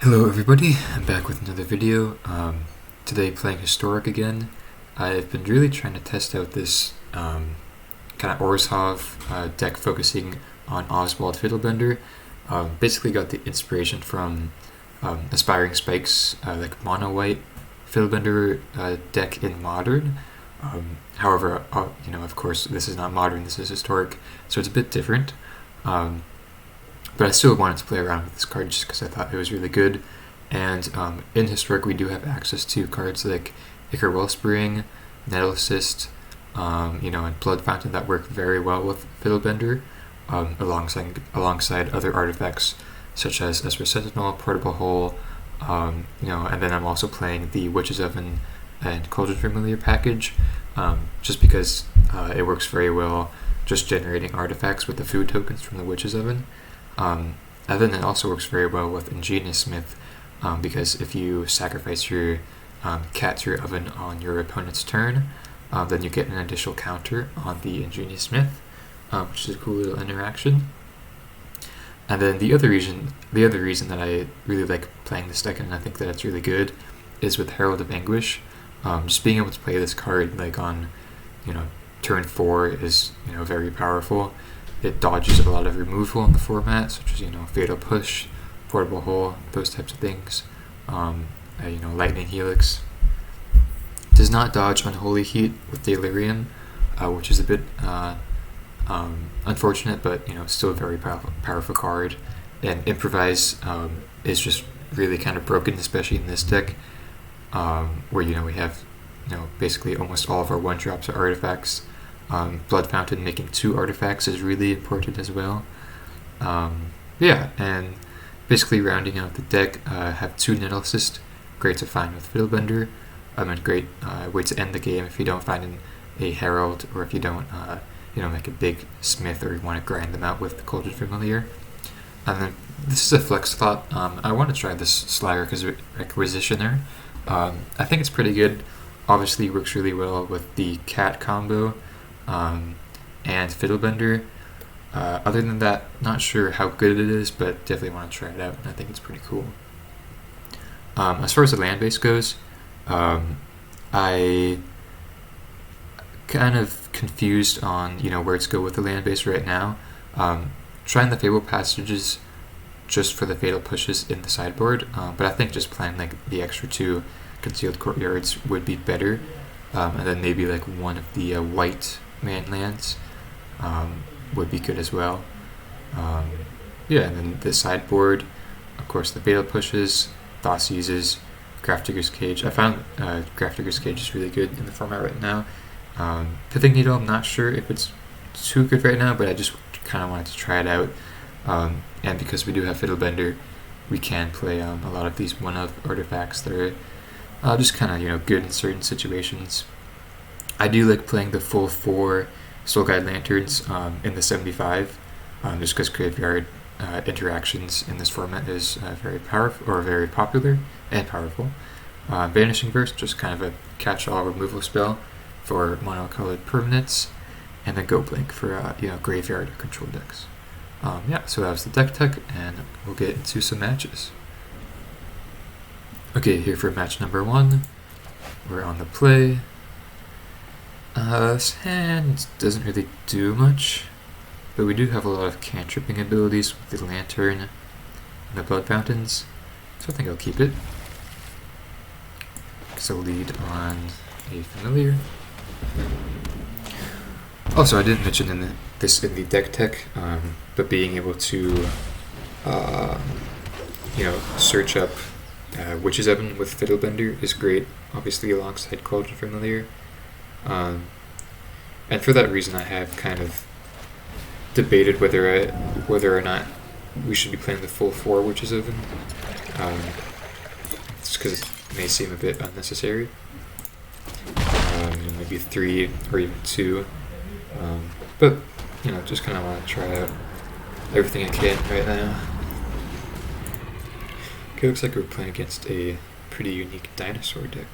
Hello everybody, I'm back with another video. Today playing Historic again. I've been really trying to test out this kind of Orzhov deck focusing on Oswald Fiddlebender. Basically got the inspiration from Aspiring Spike's like mono-white Fiddlebender deck in Modern. However, of course this is not Modern, this is Historic, so it's a bit different. But I still wanted to play around with this card just because I thought it was really good. And in Historic, we do have access to cards like Ichor Wellspring, Nettle Assist, and Blood Fountain that work very well with Fiddlebender, alongside other artifacts such as Esper Sentinel, Portable Hole, and then I'm also playing the Witch's Oven and Cauldron Familiar package, just because it works very well just generating artifacts with the food tokens from the Witch's Oven. And then it also works very well with Ingenious Smith, because if you sacrifice your cat to your oven on your opponent's turn, then you get an additional counter on the Ingenious Smith, which is a cool little interaction. And then the other reason that I really like playing this deck, and I think that it's really good, is with Herald of Anguish. Just being able to play this card like on, turn 4 is very powerful. It dodges a lot of removal in the format, such as Fatal Push, Portable Hole, those types of things. Lightning Helix. Does not dodge Unholy Heat with Delirium, which is a bit unfortunate, but still a very powerful card. And Improvise is just really kind of broken, especially in this deck, where we have basically almost all of our 1-drops are artifacts. Blood Fountain making 2 artifacts is really important as well. And basically rounding out the deck, have 2 Nettle Assist, great to find with Fiddlebender, and great way to end the game if you don't find a Herald, or if you don't make a big Smith, or you want to grind them out with the Cauldron Familiar. And then this is a flex thought. I want to try this Slayer Requisitioner. I think it's pretty good. Obviously works really well with the cat combo. And Fiddlebender. Other than that, not sure how good it is, but definitely want to try it out, and I think it's pretty cool. As far as the land base goes, I kind of confused on where to go with the land base right now. Trying the Fable Passages just for the Fatal Pushes in the sideboard, but I think just playing like the extra 2 Concealed Courtyards would be better, and then maybe like one of the white man lands would be good as well. And then the sideboard, of course, the Fatal Pushes, Thoughtseizes, Grafdigger's Cage. I found Grafdigger's Cage is really good in the format right now. Pithing Needle, I'm not sure if it's too good right now, but I just kind of wanted to try it out. And because we do have Fiddlebender, we can play a lot of these one-of artifacts that are just kind of good in certain situations. I do like playing the full 4 Soul Guide Lanterns in the 75, just because graveyard interactions in this format is very powerful, or very popular and powerful. Vanishing Burst, just kind of a catch-all removal spell for monocolored permanents, and then Go Blink for graveyard or control decks. So that was the deck tech, and we'll get into some matches. Okay, here for match number 1. We're on the play. This hand doesn't really do much, but we do have a lot of cantripping abilities with the Lantern and the Blood Fountains, so I think I'll keep it. So lead on a Familiar. Also, I didn't mention this in the deck tech, but being able to search up Witch's Oven with Fiddlebender is great, obviously alongside Cauldron Familiar. And for that reason, I have kind of debated whether or not we should be playing the full 4 Witch's Oven. Just because it may seem a bit unnecessary. Maybe 3 or even 2. But just kind of want to try out everything I can right now. Okay, looks like we're playing against a pretty unique dinosaur deck.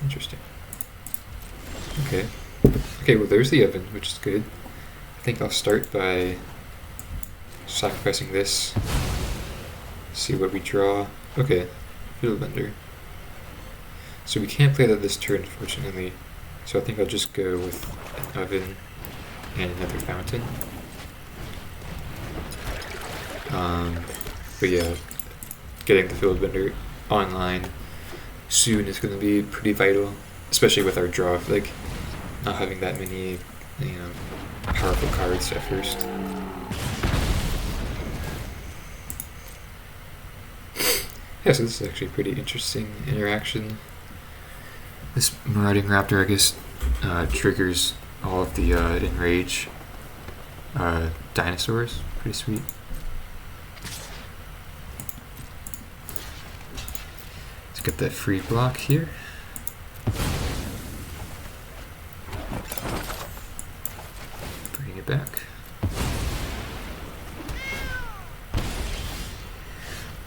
Interesting. Okay, well there's the oven, which is good. think I'll start by sacrificing this. See what we draw. Okay, Fiddlebender. So we can't play that this turn, unfortunately. So I think I'll just go with an oven and another fountain. But yeah, getting the Fiddlebender online soon is going to be pretty vital, especially with our draw, like not having that many, powerful cards at first. Yeah, so this is actually a pretty interesting interaction. This Marauding Raptor, I guess, triggers all of the Enrage dinosaurs. Pretty sweet. Let's get that free block here. Bring it back.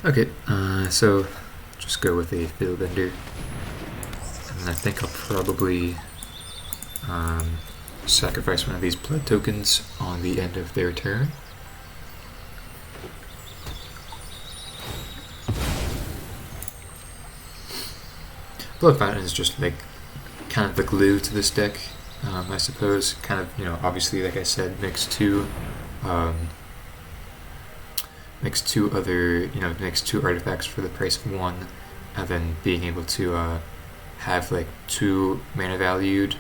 Okay, so just go with a Fiddlebender. And I think I'll probably sacrifice one of these blood tokens on the end of their turn. Blood Fountain is just like kind of the glue to this deck, I suppose. Kind of, obviously, like I said, mix two other, mix two artifacts for the price of one, and then being able to have like two mana valued,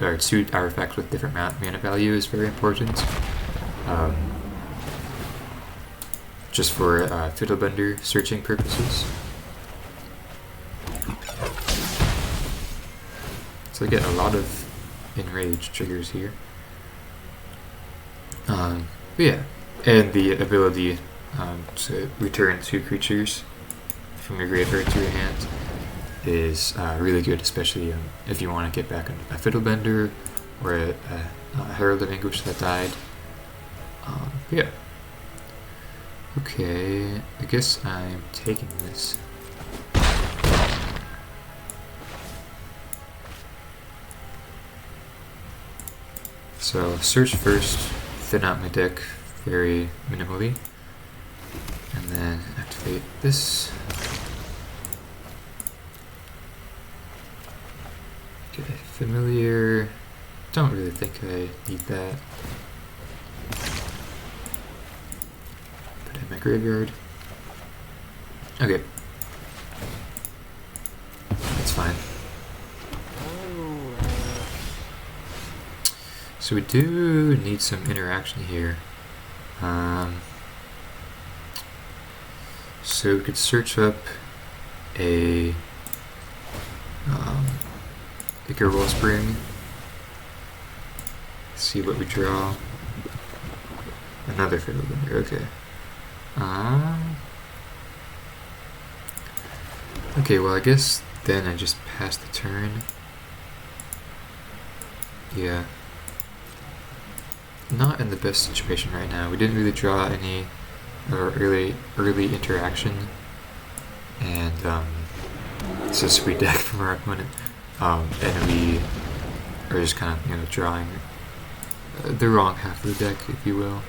or two artifacts with different mana value is very important. Just for Fiddlebender searching purposes. So I get a lot of Enrage triggers here. But yeah, and the ability to return two creatures from your graveyard to your hand is really good, especially if you want to get back a Fiddlebender or a Herald of Anguish that died. Yeah. Okay, I guess I'm taking this. So search first, thin out my deck very minimally, and then activate this. Get a familiar. Don't really think I need that. Put it in my graveyard. Okay. That's fine. So we do need some interaction here. So we could search up a Ichor Wellspring, see what we draw. Another Fiddlebender, okay. Okay, well I guess then I just pass the turn. Yeah. Not in the best situation right now. We didn't really draw any early interaction, and it's a sweet deck from our opponent, and we are just kind of drawing the wrong half of the deck, if you will.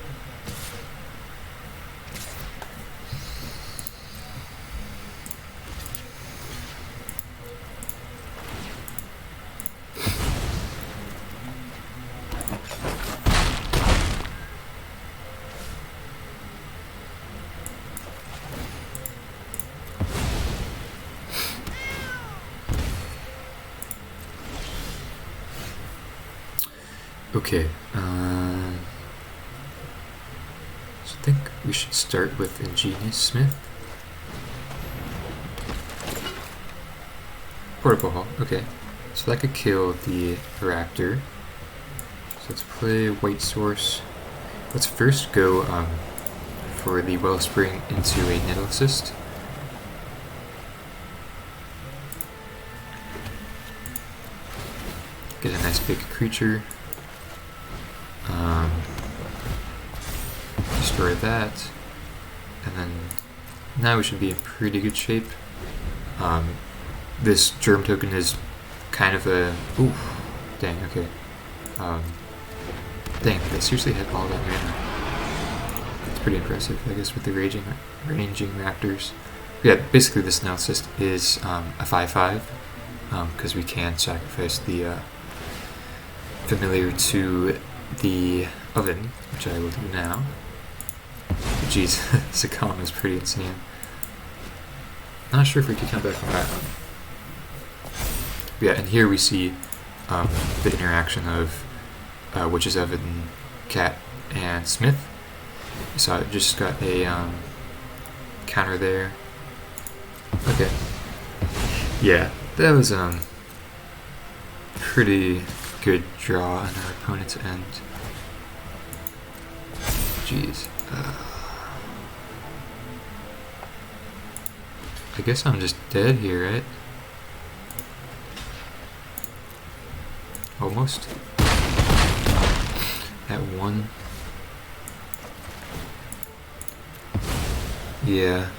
Okay, so I think we should start with Ingenious Smith. Portable Hall, okay. So that could kill the Raptor. So let's play White Source. Let's first go for the Wellspring into a Nettlecyst. Get a nice big creature. Destroy that, and then now we should be in pretty good shape. This Germ token is kind of a... Ooh, dang, okay. Dang, they seriously had all that mana. It's pretty impressive, I guess, with the ranging raptors. Yeah, basically this analysis is a 5/5, because we can sacrifice the familiar to the oven, which I will do now. Jeez, Sakama is pretty insane. Not sure if we could come back from that one. Yeah, and here we see the interaction of Witch's Oven, Cat, and Smith. So I just got a counter there. Okay. Yeah, that was pretty good draw on our opponent's end. Jeez. I guess I'm just dead here, right? Almost. At 1. Yeah.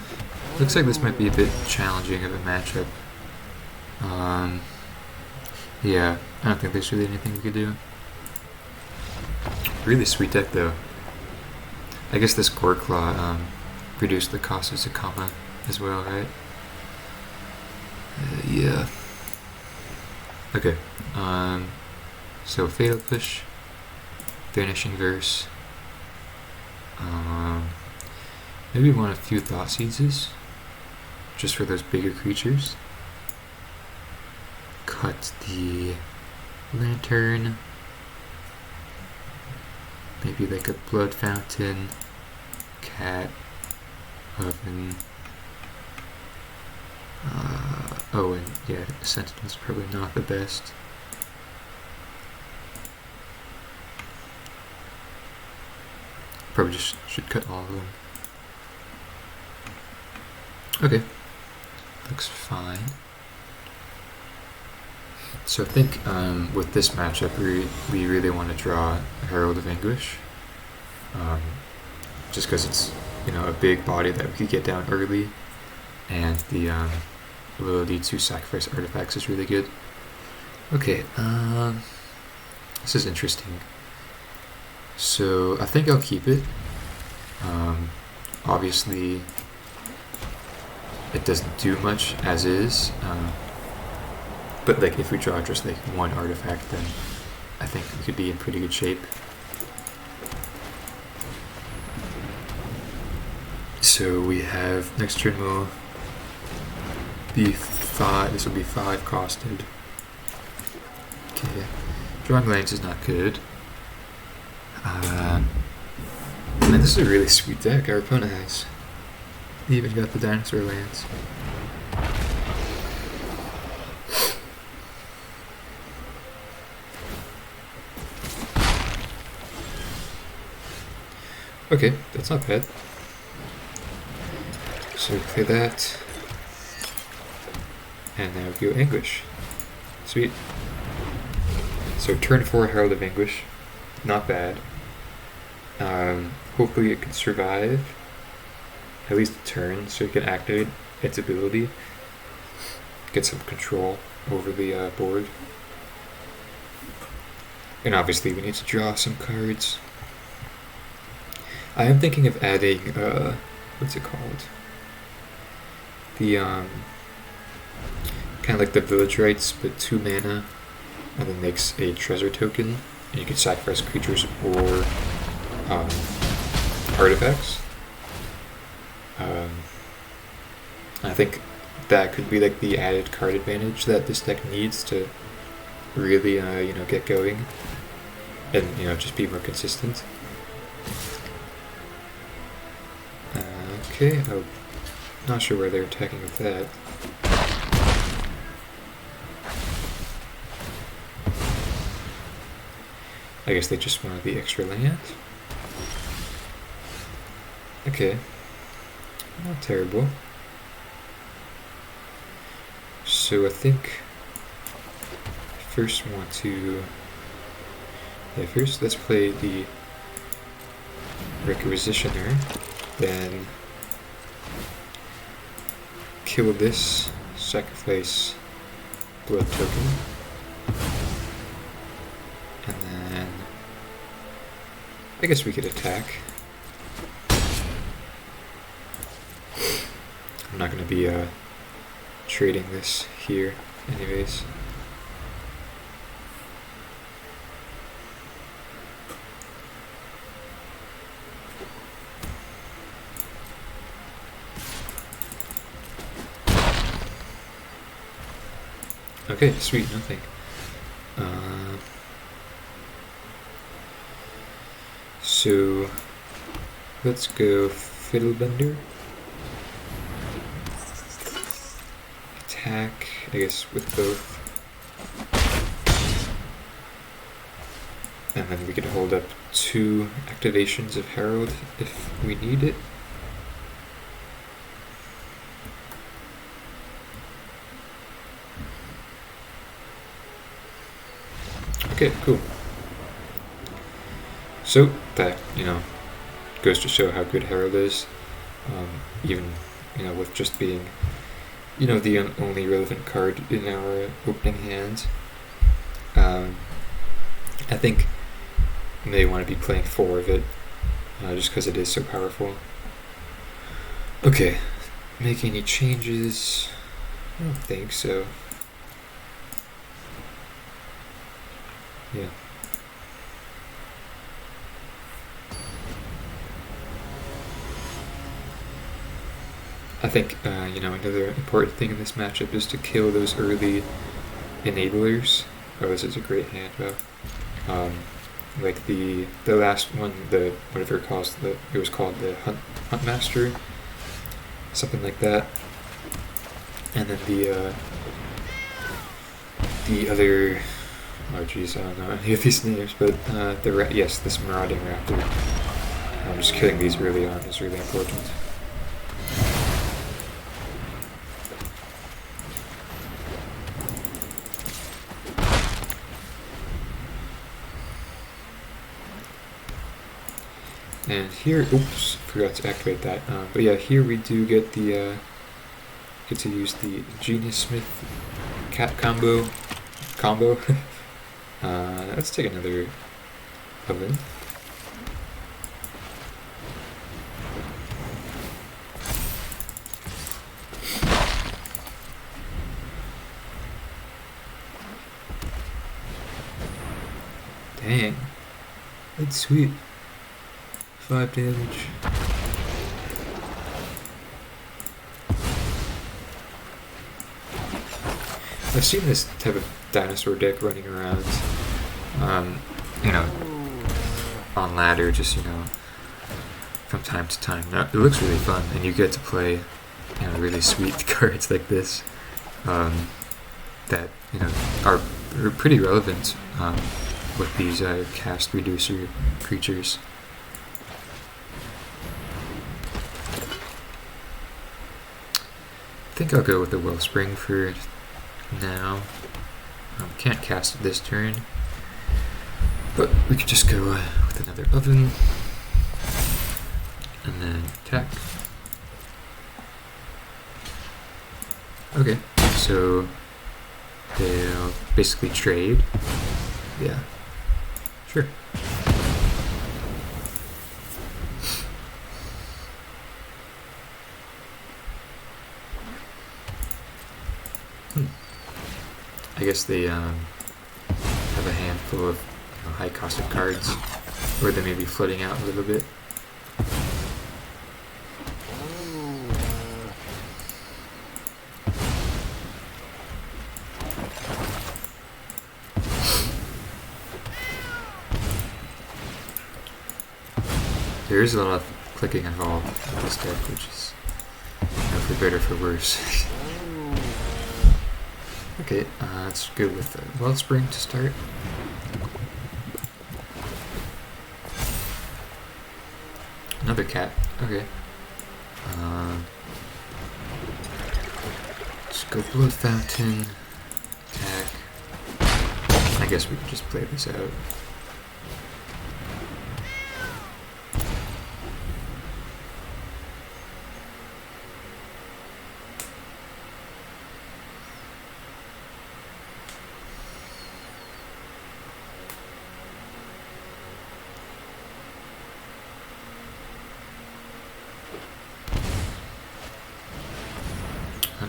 Looks like this might be a bit challenging of a matchup. Yeah, I don't think there's really anything we could do. Really sweet deck though. I guess this Goreclaw reduced the cost of Sakama as well, right? Yeah. Okay. So Fatal Push, Vanishing Verse. Maybe want a few Thought Seizes, just for those bigger creatures. Cut the Lantern. Maybe like a Blood Fountain, Cat, Oven. Oh, and yeah, Sentinel's probably not the best. Probably just should cut all of them. Okay, looks fine. So I think with this matchup, we really want to draw Herald of Anguish, just because it's a big body that we could get down early, and the ability to sacrifice artifacts is really good. Okay, this is interesting. So I think I'll keep it. Obviously, it doesn't do much as is. But like if we draw just like one artifact, then I think we could be in pretty good shape. So we have next turn will be 5. This will be 5 costed. Okay, drawing lands is not good. Man, this is a really sweet deck our opponent has. He even got the dinosaur lands. Okay, that's not bad. So we play that. And now we go Anguish. Sweet. So turn 4 Herald of Anguish. Not bad. Hopefully it can survive at least a turn so it can activate its ability. Get some control over the board. And obviously we need to draw some cards. I am thinking of adding, what's it called? The, kind of like the Village Rites, but 2 mana, and then makes a treasure token, and you can sacrifice creatures or artifacts. I think that could be like the added card advantage that this deck needs to really, get going, and just be more consistent. Okay, I'm not sure where they're attacking with that. I guess they just wanted the extra land. Okay, not terrible. So I think I first want to... Yeah, first let's play the Requisitioner, then kill this, sacrifice blood token, and then I guess we could attack. I'm not going to be trading this here anyways. Okay, sweet, nothing. So let's go Fiddlebender. Attack, I guess, with both. And then we could hold up 2 activations of Herald if we need it. Okay, cool. So that, goes to show how good Herald is, even, with just being, the only relevant card in our opening hand. I think they want to be playing 4 of it, just because it is so powerful. Okay, make any changes? I don't think so. Yeah. I think, another important thing in this matchup is to kill those early enablers. Oh, this is a great hand, though. Like the last one, whatever it was called the Hunt Master, something like that. And then the other, oh geez, I don't know any of these names, but this Marauding Raptor. Just killing these early on is really important. And here, oops, forgot to activate that. But yeah, here we do get get to use the Genius Smith cat combo. Let's take another oven. Dang, that's sweet. 5 damage. I've seen this type of dinosaur deck running around, on ladder, just, from time to time. It looks really fun, and you get to play, really sweet cards like this, that, are pretty relevant, with these, cast reducer creatures. I think I'll go with the Wellspring for now. Can't cast it this turn, but we could just go with another oven and then attack. Okay, so they'll basically trade. Yeah, sure. I guess they have a handful of high-costed cards, or they may be floating out a little bit. There is a lot of clicking involved with this deck, which is for better or for worse. Okay, let's go with the Wellspring to start. Another cat. Okay. Let's go Blood Fountain. Attack. I guess we could just play this out.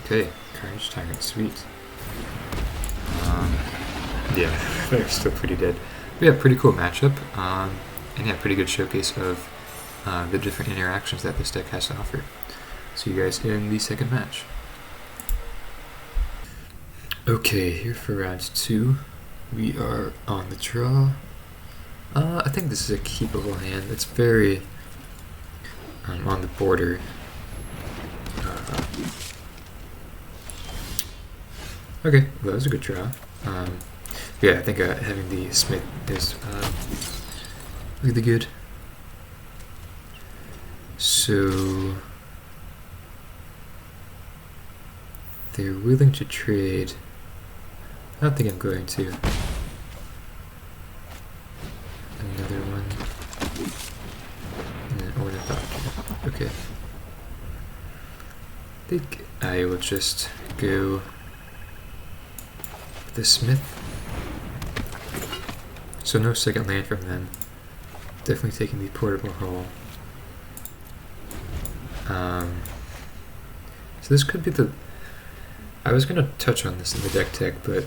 Okay, Carnage Tyrant, sweet. Yeah, they're still pretty dead. But yeah, pretty cool matchup. And yeah, pretty good showcase of the different interactions that this deck has to offer. See you guys in the second match. Okay, here for round 2. We are on the draw. I think this is a keepable hand. It's very on the border. Okay, well, that was a good draw. Yeah, I think having the Smith is really good. So they're willing to trade. I don't think I'm going to. Another one. And an Ornithopter. Okay. I think I will just go the Smith. So no second land from them. Definitely taking the Portable Hull. So this could be the... I was going to touch on this in the deck tech, but...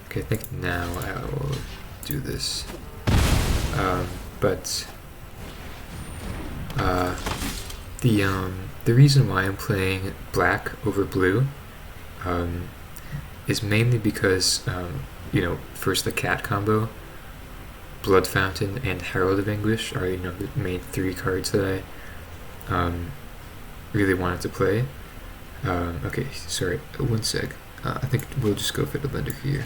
okay, I think now I will do this. But... the reason why I'm playing black over blue is mainly because, you know, first the cat combo, Blood Fountain and Herald of Anguish are, you know, the main 3 cards that I really wanted to play. Okay, sorry, one sec. I think we'll just go Fiddlebender here.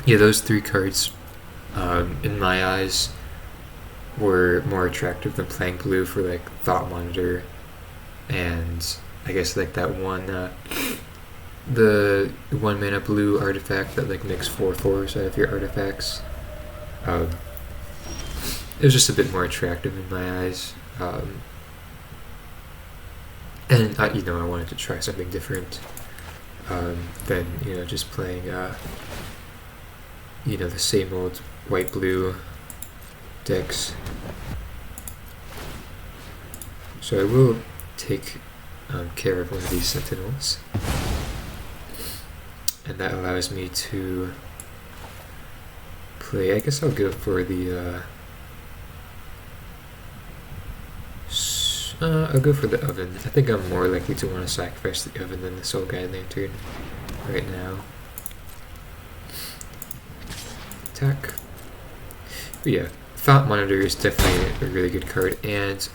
Yeah, those 3 cards, in my eyes, were more attractive than playing blue for like Thought Monitor, and I guess like that one, the 1 mana blue artifact that like makes 4/4s out of your artifacts. It was just a bit more attractive in my eyes, and you know, I wanted to try something different than, you know, just playing you know, the same old white-blue decks. So I will take care of one of these Sentinels, and that allows me to play, I guess I'll go for the I'll go for the Oven. I think I'm more likely to want to sacrifice the Oven than the Soul Guide Lantern right now. Attack. But yeah, Thought Monitor is definitely a really good card, and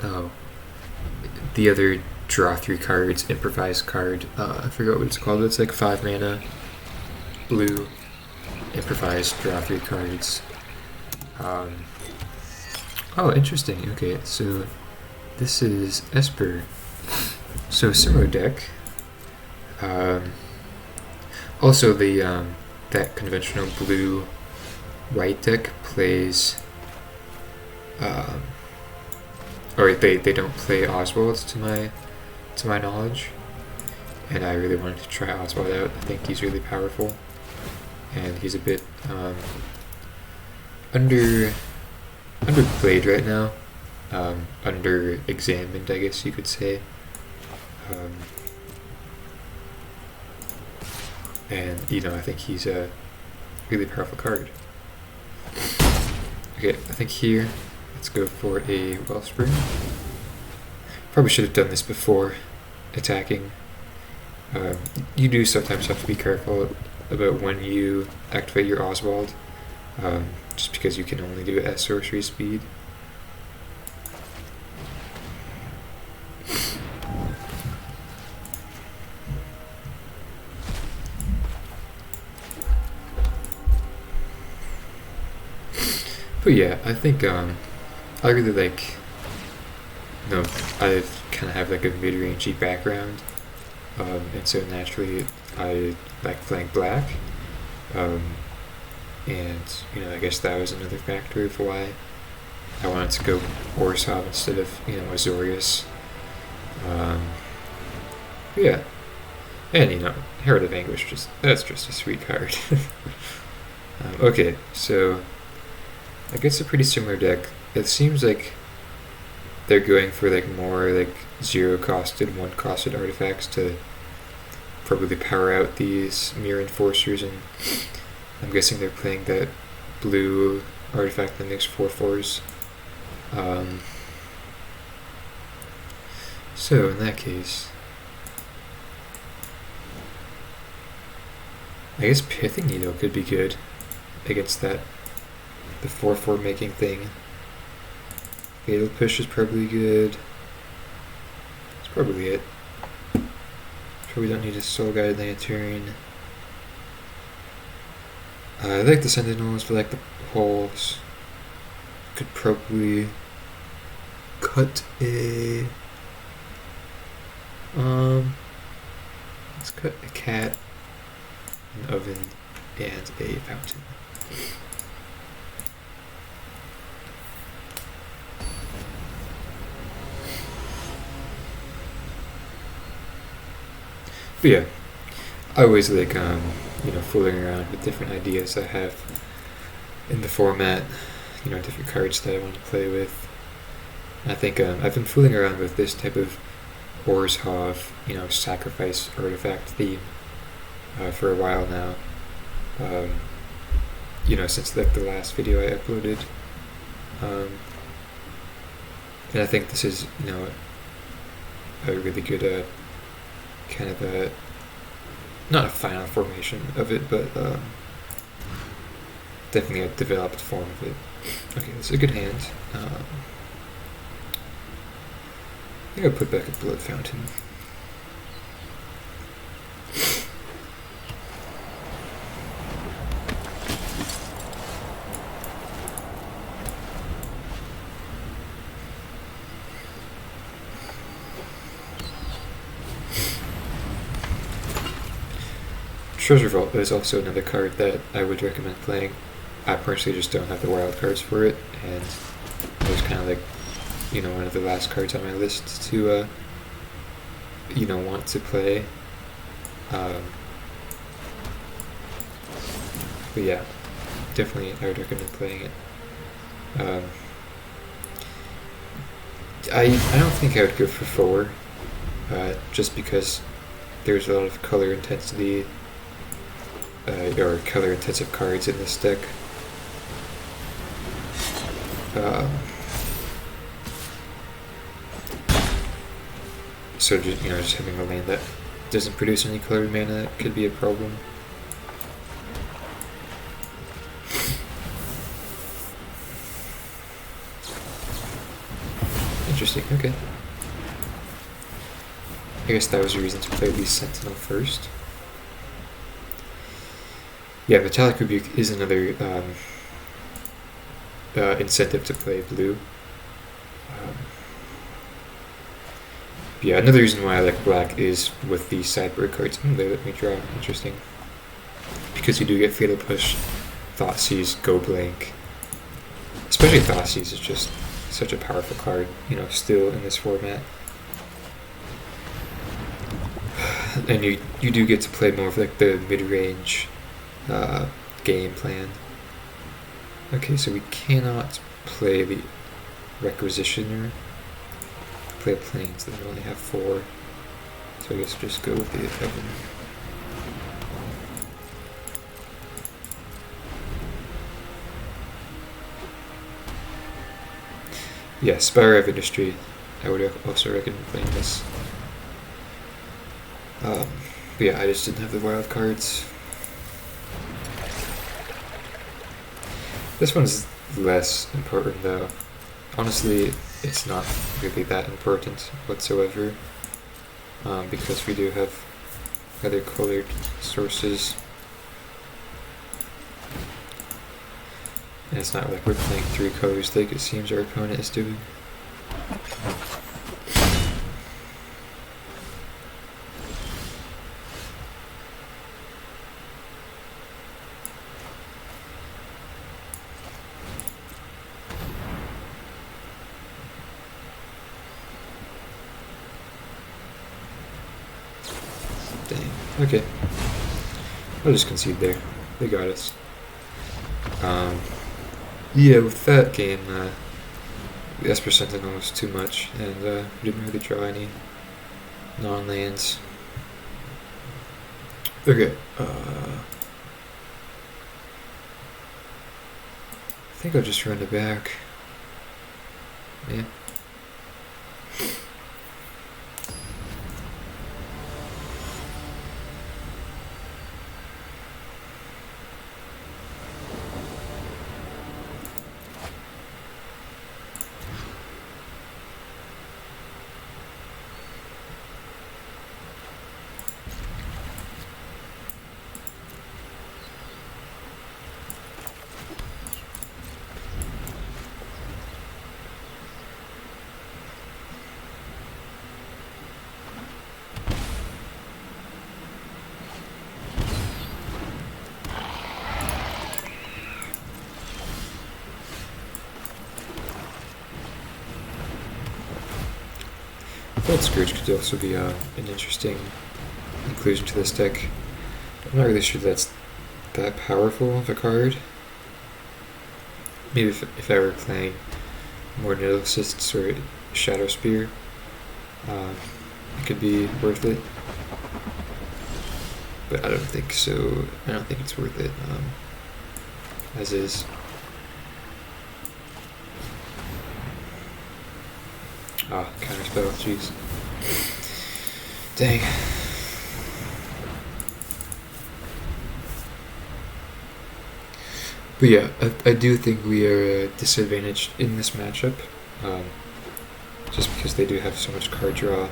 the other draw 3 cards, Improvise card, I forgot what it's called, it's like 5 mana, blue, Improvise, draw 3 cards. Oh, interesting, okay, so this is Esper, so similar deck. Also the that conventional blue-white deck plays or they don't play Oswald to my knowledge, and I really wanted to try Oswald out. I think he's really powerful, and he's a bit underplayed right now, under-examined, I guess you could say. And you know, I think he's a really powerful card. Okay, I think here, let's go for a Wellspring. Probably should have done this before attacking. You do sometimes have to be careful about when you activate your Oswald, just because you can only do it at sorcery speed. But yeah, I think I really like, you know, I kind of have like a mid-rangey background, and so naturally I like playing black, and you know, I guess that was another factor of why I wanted to go Orzhov instead of, you know, Azorius. Yeah, and you know, Herald of Anguish, that's just a sweet card. Okay, so I guess a pretty similar deck. It seems like they're going for like more like 0-costed, 1-costed artifacts to probably power out these Mirror Enforcers, and I'm guessing they're playing that blue artifact that makes 4/4s. So in that case, I guess Pithing Needle could be good against that, the 4/4 making thing. Fatal Push is probably good. That's probably it. Probably don't need a Soul Guide Lantern. I like the Sentinels, but I like the Pulse. Could probably cut a... let's cut a cat, an oven, and a fountain. But yeah, I always like fooling around with different ideas I have in the format, different cards that I want to play with. And I think I've been fooling around with this type of Orzhov, sacrifice artifact theme for a while now. Since like the last video I uploaded. And I think this is, a really good kind of a, not a final formation of it, but definitely a developed form of it. Okay, this is a good hand. I think I'll put back a Blood Fountain. Treasure Vault is also another card that I would recommend playing. I personally just don't have the wild cards for it, and it was kind of like, one of the last cards on my list to, want to play. But yeah, definitely I would recommend playing it. I don't think I would go for 4, just because there's a lot of color intensity, or color intensive cards in this deck. So just having a lane that doesn't produce any colored mana could be a problem. Interesting, okay. I guess that was a reason to play the Sentinel first. Yeah, Metallic Rebuke is another incentive to play blue. Yeah, another reason why I like black is with the sideboard cards. They let me draw. Interesting. Because you do get Fatal Push, Thoughtseize, Go Blank. Especially Thoughtseize is just such a powerful card, still in this format. And you do get to play more of like the mid-range game plan. Okay, so we cannot play the Requisitioner. Play planes that only have 4. So I guess we'll just go with the Oven. Yeah, Spire of Industry. I would also recommend playing this. But yeah, I just didn't have the wild cards. This one's less important though. Honestly, it's not really that important whatsoever, because we do have other colored sources. And it's not like we're playing 3 colors like it seems our opponent is doing. Dang. Okay. I'll just concede there. They got us. Yeah, with that game, The Esper Sentinel was too much, and we didn't really draw any non-lands. Okay. I think I'll just run it back. Yeah. I thought Scourge could also be an interesting inclusion to this deck. I'm not really sure that's that powerful of a card. Maybe if I were playing more Needle Assists or Shadow Spear, it could be worth it. But I don't think so. I don't think it's worth it as is. Ah, counterspell, jeez. Dang. But yeah, I do think we are disadvantaged in this matchup, just because they do have so much card draw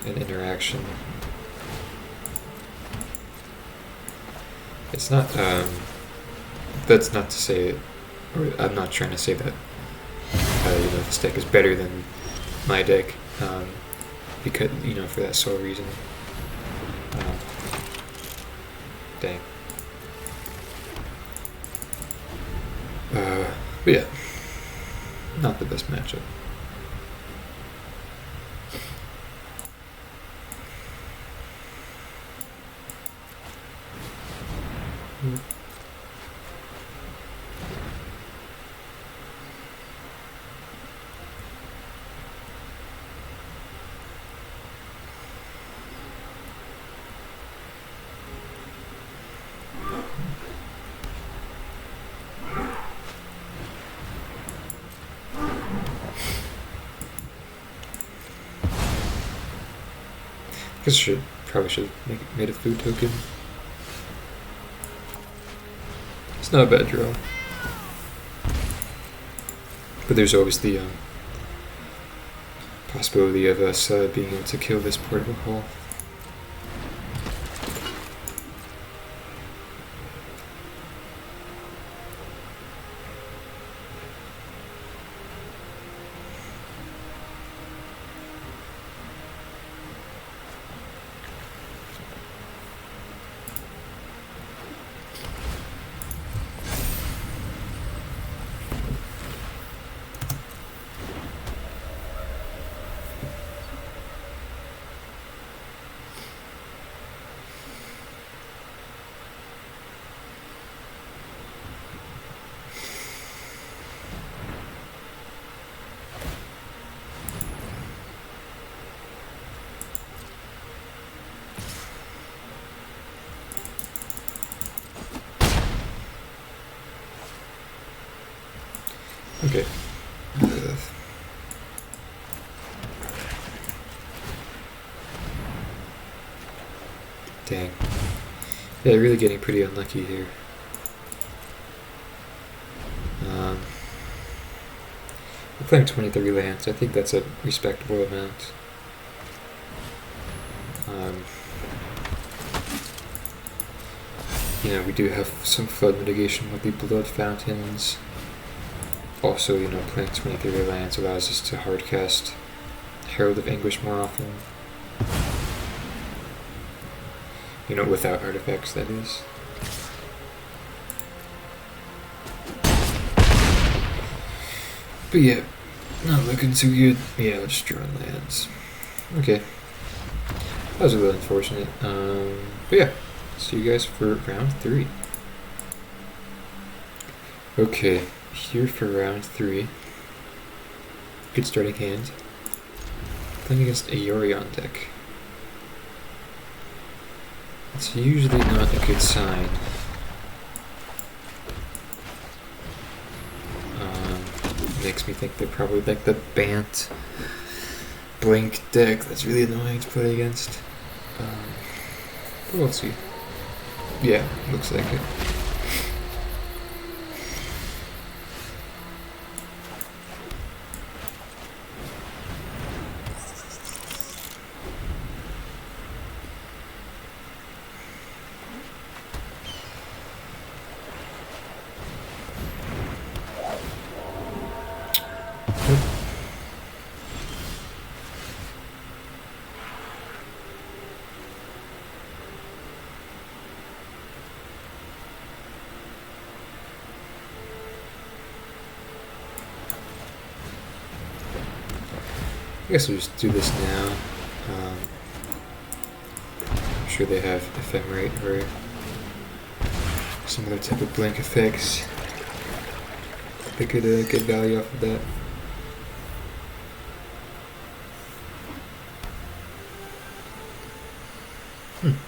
and interaction. It's not, that's not to say, or I'm not trying to say that, this deck is better than my deck, because, for that sole reason. Dang. But yeah, not the best matchup. I guess probably should have made a food token. It's not a bad draw. But there's always the possibility of us being able to kill this portable hole. Okay. Dang. Yeah, really getting pretty unlucky here. We're playing 23 lands. I think that's a respectable amount. We do have some flood mitigation with the Blood Fountains. Also, playing 23 lands allows us to hardcast Herald of Anguish more often. Without artifacts, that is. But yeah, not looking too good. Yeah, let's just draw lands. Okay. That was a little unfortunate. But yeah, see you guys for round 3. Okay, here for round 3. Good starting hand. Playing against a Yorion deck. It's usually not a good sign. Makes me think they're probably like the Bant Blink deck that's really annoying to play against. But we'll see. Yeah, looks like it. I guess we'll just do this now. I'm sure they have Ephemerate or some other type of blink effects. They could get value off of that.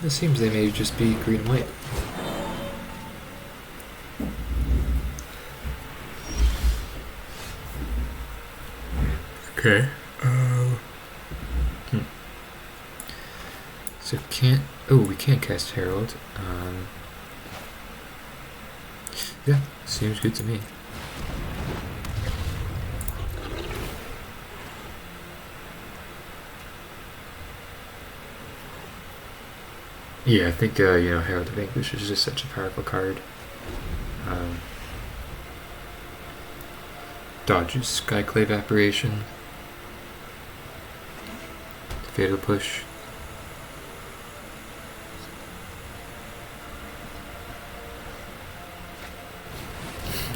It seems they may just be green and white. Okay. So can't. Oh, we can't cast Herald. Yeah, seems good to me. Yeah, I think Herald of Anguish is just such a powerful card. Dodges Skyclave Apparition. Fatal Push.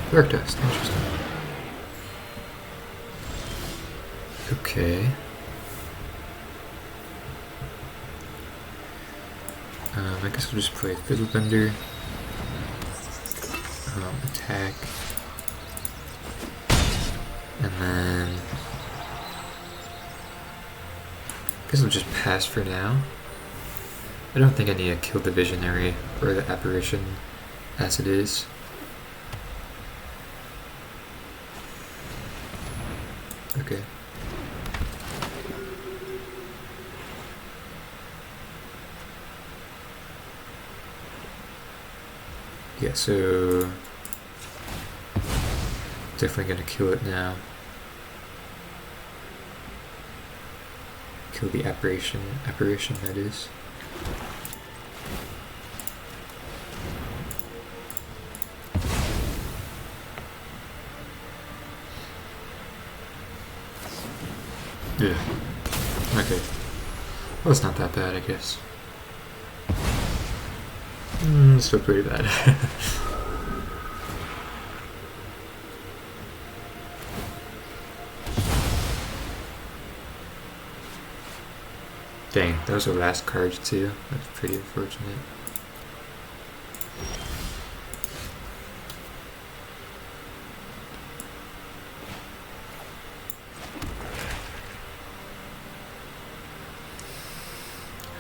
Dark Dust, interesting. Okay. I guess we'll just play Fiddlebender. Attack. And then I guess I'll just pass for now. I don't think I need to kill the Visionary or the Apparition as it is. Okay. Yeah, so definitely gonna kill it now. Kill the apparition that is. Yeah. Okay. Well, it's not that bad, I guess. Still pretty bad. Dang, that was our last card too. That's pretty unfortunate.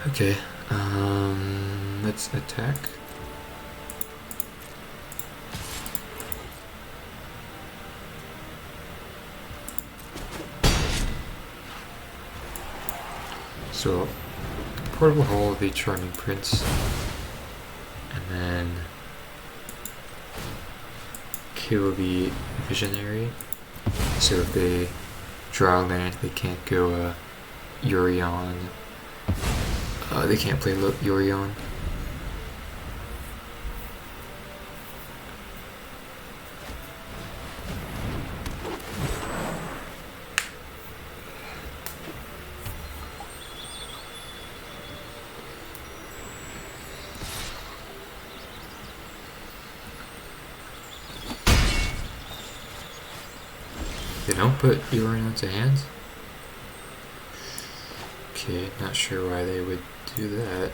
Okay, let's attack. So, Portable Hole, the Charming Prince, and then kill the Visionary. So if they draw land, they can't go Yorion. They can't play Yorion. They don't put Yorion to hand? Okay, not sure why they would do that.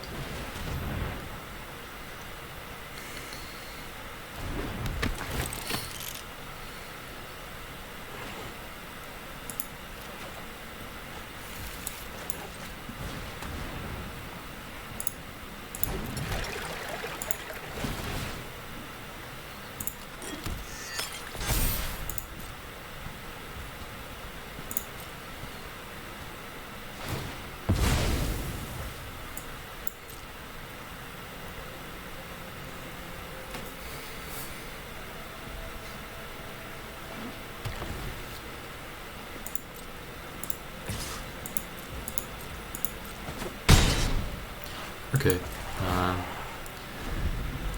Okay.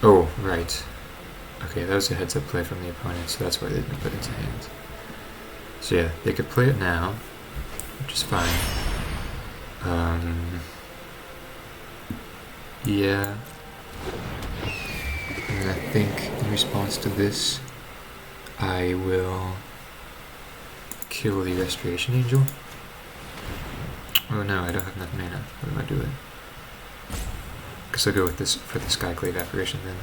Oh, right. Okay, that was a heads-up play from the opponent, so that's why they didn't put it into hand. So yeah, they could play it now, which is fine. Yeah. And I think in response to this, I will kill the Restoration Angel. Oh no, I don't have enough mana. What am I doing? Guess I'll go with this for the Skyclave Apparition then.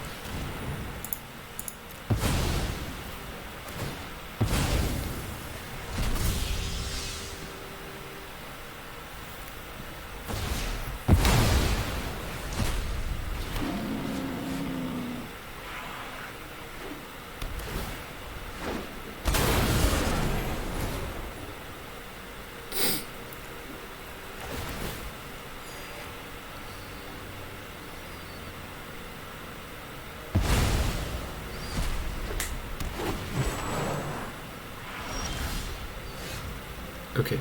Okay.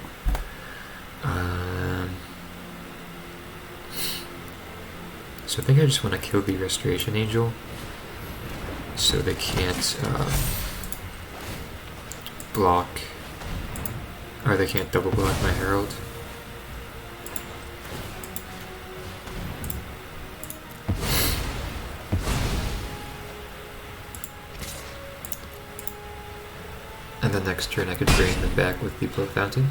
So I think I just want to kill the Restoration Angel so they can't block, or they can't double block my Herald. And then next turn I could drain them back with the Blood Fountain.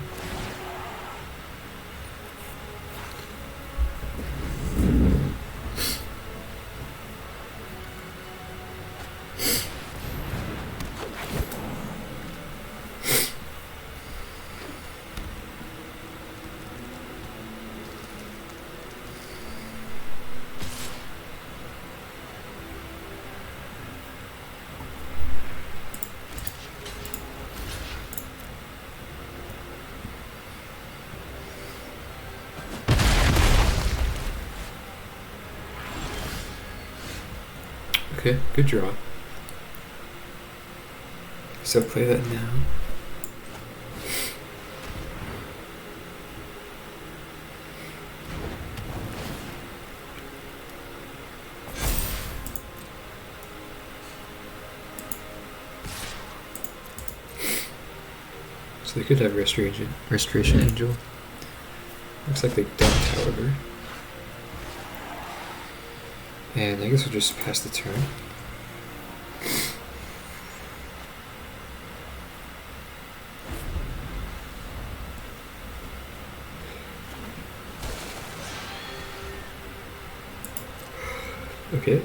Okay, good draw. So play that now. So they could have Restoration Angel. Looks like they don't, however. And I guess we'll just pass the turn. Okay.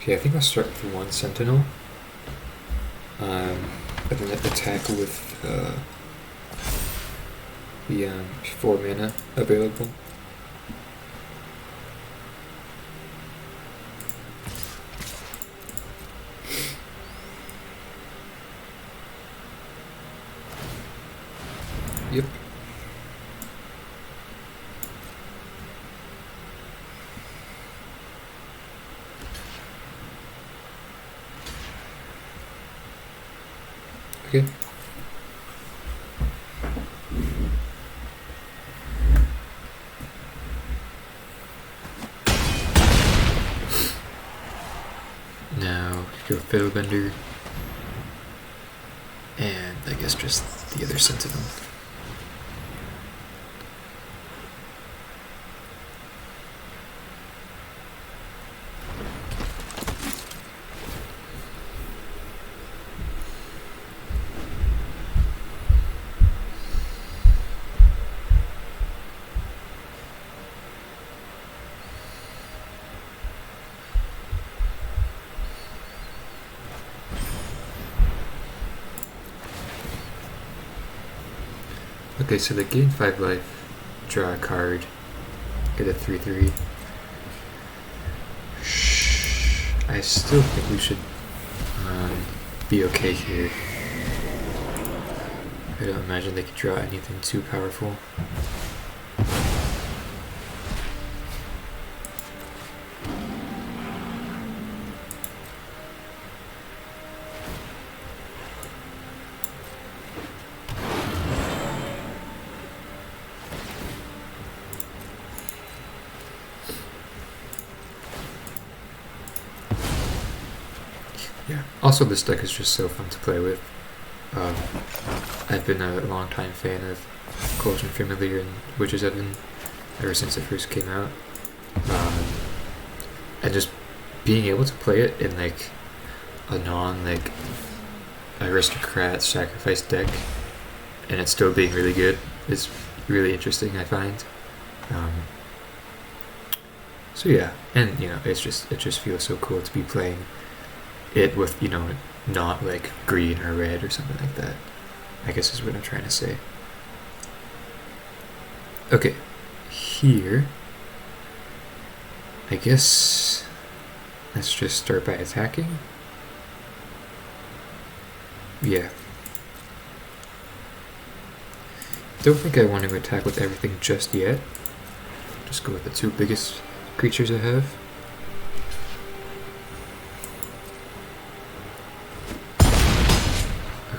Okay, I think I'll start with one Sentinel. And then attack with the 4 mana available. Yep. Okay. Now go Fiddlebender, and I guess just the other Sentinel. Okay, so they gain 5 life, draw a card, get a 3/3. I still think we should be okay here. I don't imagine they could draw anything too powerful. Yeah. Also, this deck is just so fun to play with. I've been a long-time fan of Cauldron Familiar and Witch's Oven ever since it first came out. And just being able to play it in like a non aristocrat sacrifice deck and it still being really good is really interesting, I find. So yeah, and it just feels so cool to be playing it with not like green or red or something like that, I guess is what I'm trying to say. Okay, here I guess let's just start by attacking. Yeah. Don't think I want to attack with everything just yet. Just go with the 2 biggest creatures I have.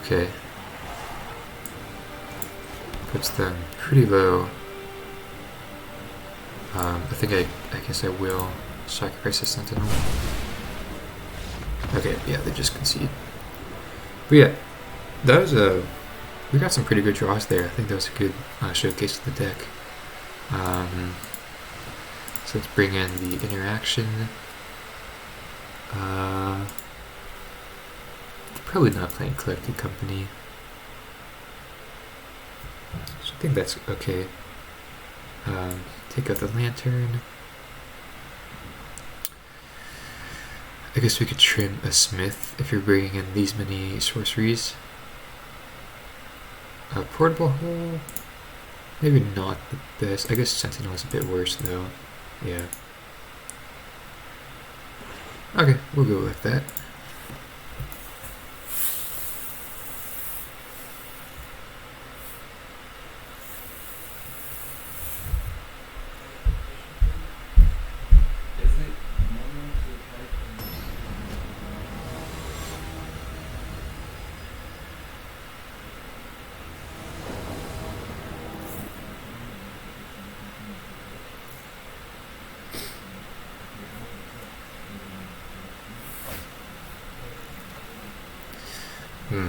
Okay. Puts them pretty low. I guess I will sacrifice a Sentinel. Okay, yeah, they just concede. But yeah, that was we got some pretty good draws there. I think that was a good showcase of the deck. So let's bring in the interaction. Probably not playing Collected Company. So I think that's okay. Take out the Lantern. I guess we could trim a Smith if you're bringing in these many sorceries. Portable Hole, maybe not the best. I guess Sentinel is a bit worse though. Yeah. Okay, we'll go with that.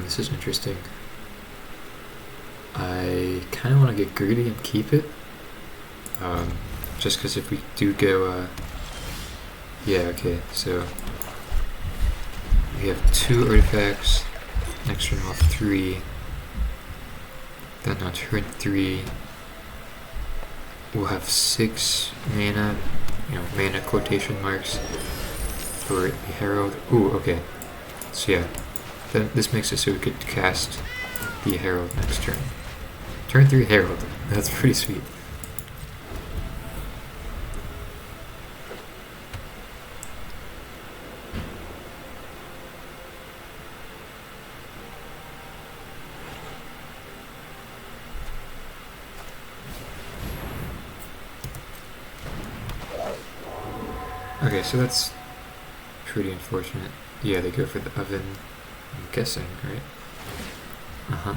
This is interesting. I kind of want to get greedy and keep it. Just because if we do go... yeah, okay, so... we have 2 artifacts, next turn off 3, then on turn 3 we'll have 6 mana, mana quotation marks for the Herald. Ooh, okay, so yeah. Then this makes it so we could cast the Herald next turn. Turn 3 Herald. That's pretty sweet. Okay, so that's pretty unfortunate. Yeah, they go for the oven. I'm guessing, right? Uh-huh.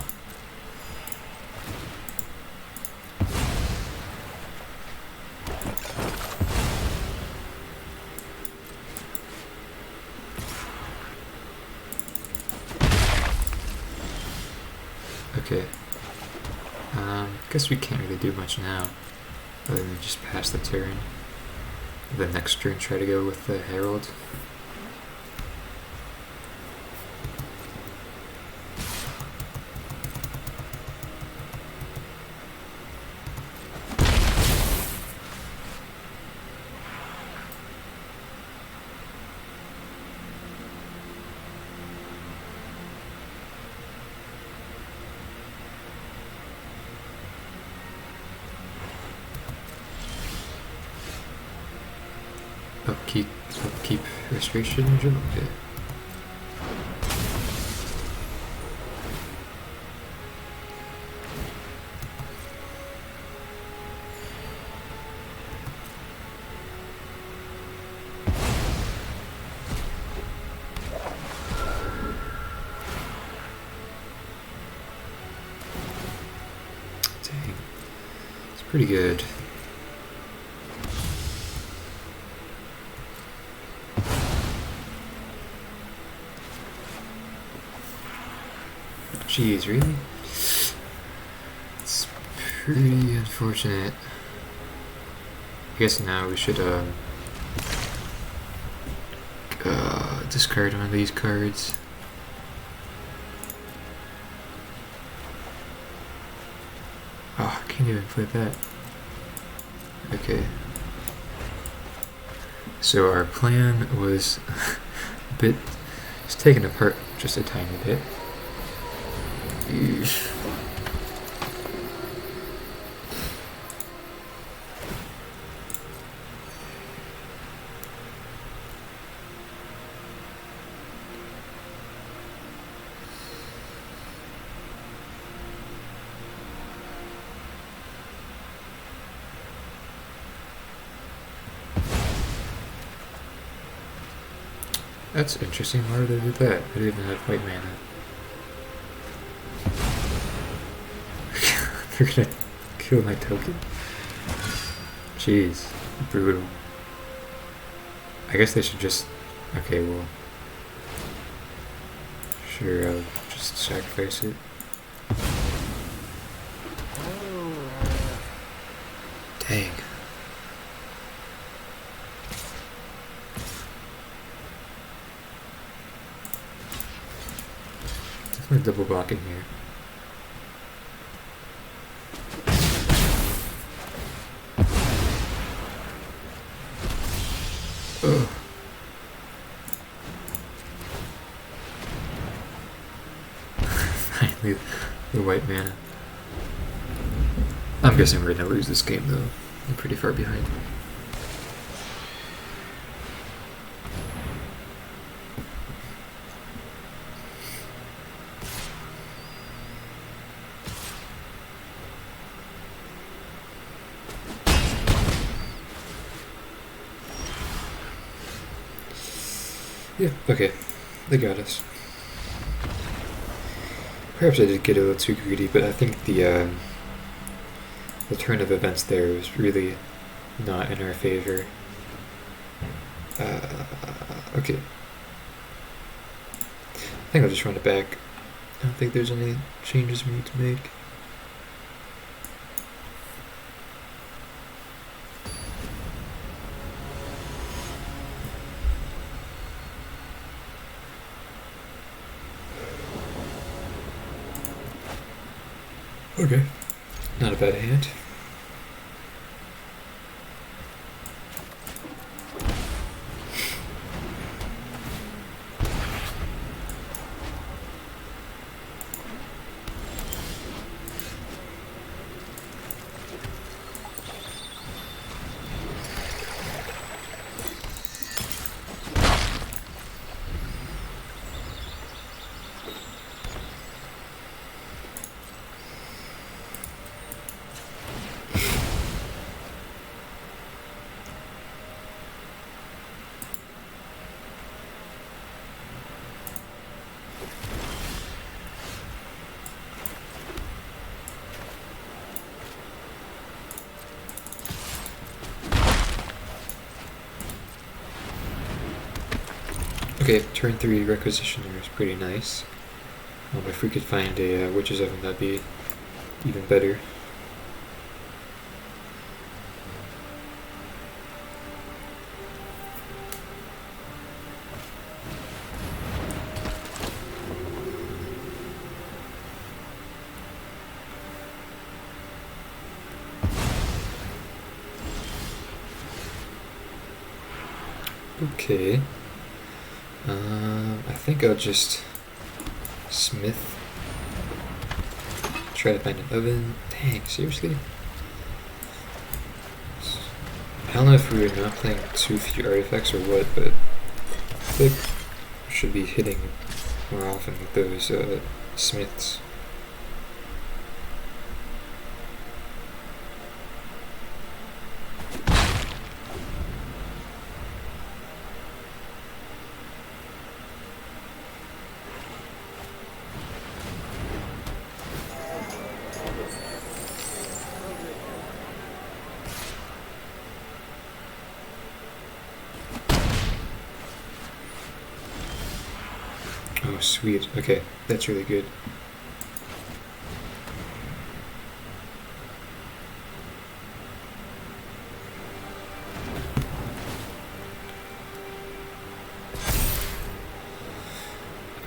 Okay. Guess we can't really do much now, other than just pass the turn. The next turn try to go with the Herald. Upkeep restoration. Okay. Dang, it's pretty good. Jeez, really? It's pretty unfortunate. I guess now we should discard one of these cards. Oh, I can't even play that. Okay. So our plan was a bit, it's taken apart just a tiny bit. Eesh. That's interesting. Why would they do that? I didn't even have white mana. They're gonna kill my token. Jeez, brutal. I guess they should just. Okay, well. Sure, I'll just sacrifice it. Dang. Definitely double blocking here. Ugh. Finally, the white mana. I'm guessing we're gonna lose this game though. I'm pretty far behind. Yeah, okay. They got us. Perhaps I did get a little too greedy, but I think the turn of events there was really not in our favor. Okay. I think I'll just run it back. I don't think there's any changes we need to make. Okay. Not a bad hand. Okay, turn 3 requisition there is pretty nice. If we could find a Witch's Oven, that'd be even better. Okay. I think I'll just smith. Try to find an oven. Dang, seriously? don't know if we were not playing too few artifacts or what, but I feel like we should be hitting more often with those smiths. Oh, sweet. Okay, that's really good.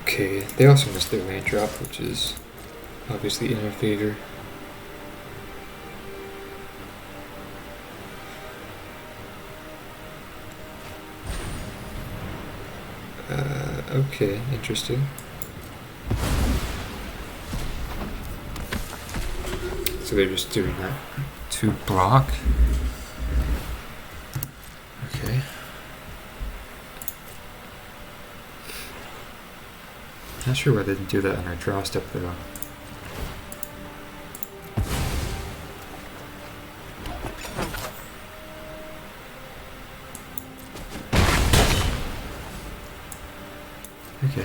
Okay, they also missed their land drop, which is obviously in our favor. Okay, interesting. So they're just doing that to block. Okay. Not sure why they didn't do that on our draw step though. Okay.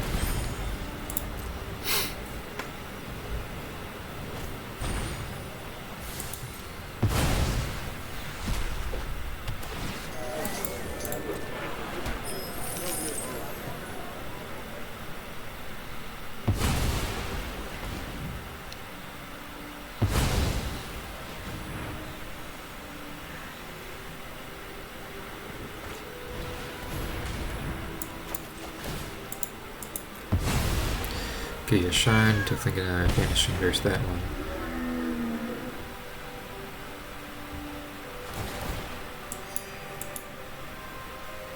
Okay, a shine, definitely gonna vanish and verse that one.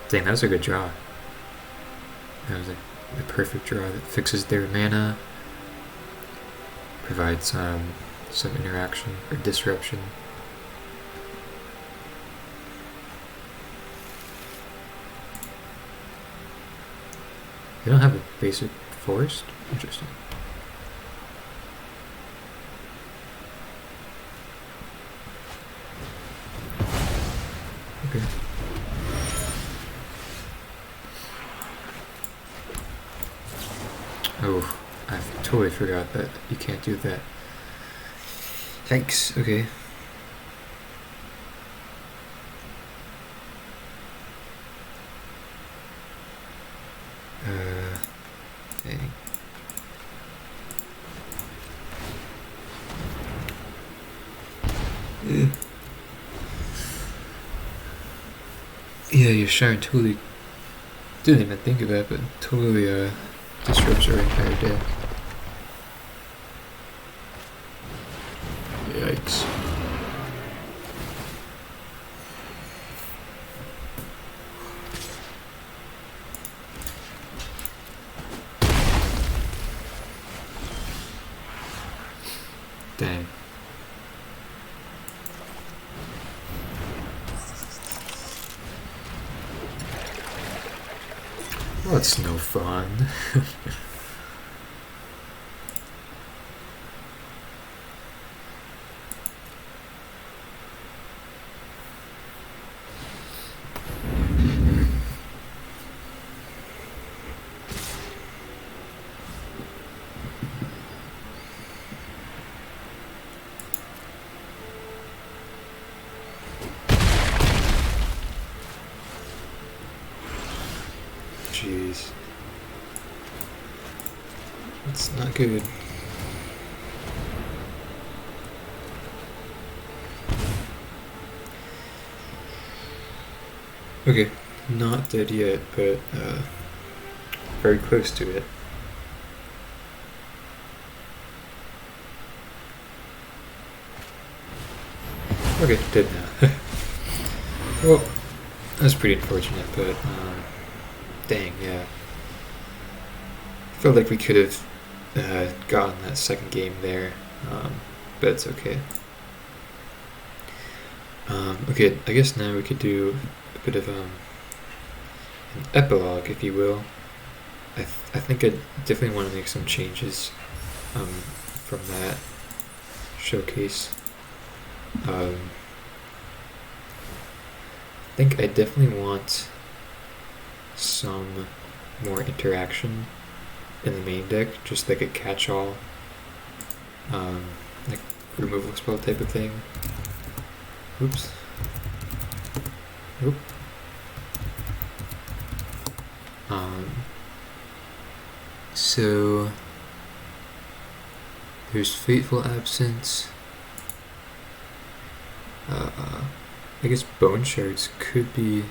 Dang, that was a good draw. That was a perfect draw that fixes their mana, provides some interaction or disruption. They don't have a basic forest? Interesting. Okay. Oh, I totally forgot that you can't do that. Yikes, okay. Dang. Yeah, your Shine totally didn't even think of that, but totally disrupts our entire deck. Yikes. Dang. Well, it's no fun. Jeez. It's not good. Okay, not dead yet, but very close to it. Okay, dead now. Well, that's pretty unfortunate, but dang, yeah. Felt like we could have gotten that second game there, but it's okay. Okay, I guess now we could do a bit of an epilogue, if you will. I think I definitely want to make some changes from that showcase. I think I definitely want some more interaction in the main deck, just like a catch-all, like removal spell type of thing. Oops. Oop. So there's Fateful Absence. I guess Bone Shards could be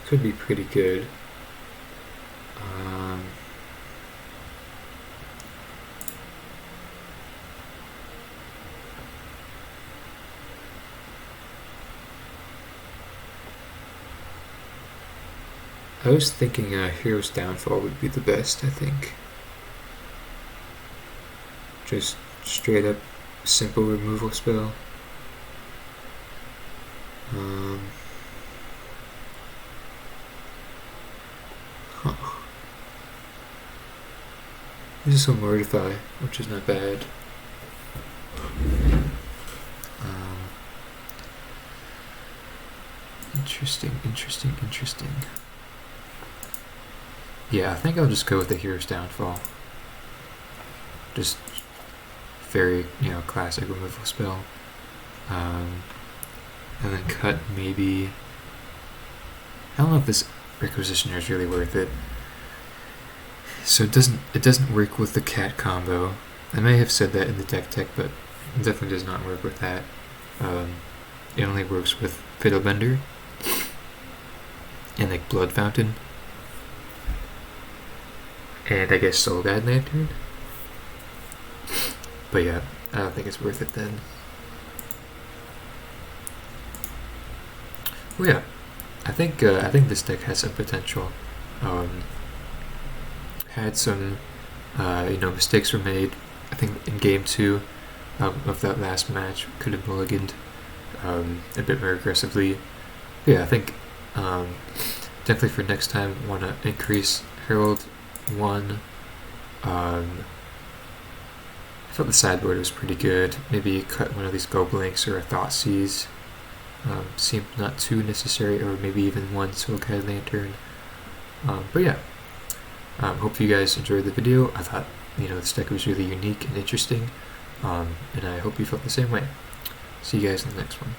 pretty good. I was thinking Hero's Downfall would be the best, I think. Just straight up simple removal spell. This is some Mortify, which is not bad. Interesting. Yeah, I think I'll just go with the Hero's Downfall. Just very, classic removal spell. And then cut maybe... I don't know if this Requisitioner is really worth it. So it doesn't work with the cat combo. I may have said that in the deck tech, but it definitely does not work with that. It only works with Fiddlebender and like Blood Fountain. And I guess Soul Guide Lantern. But yeah, I don't think it's worth it then. Well, yeah, I think this deck has some potential. Had some, mistakes were made. I think in game 2 of that last match, could have mulliganed a bit more aggressively. But yeah, I think definitely for next time, want to increase Herald 1. I thought the sideboard was pretty good. Maybe cut one of these Goblinks or a Thoughtseize. Seemed not too necessary, or maybe even one Soul Guide Lantern. But yeah, hope you guys enjoyed the video. I thought this deck was really unique and interesting, and I hope you felt the same way. See you guys in the next one.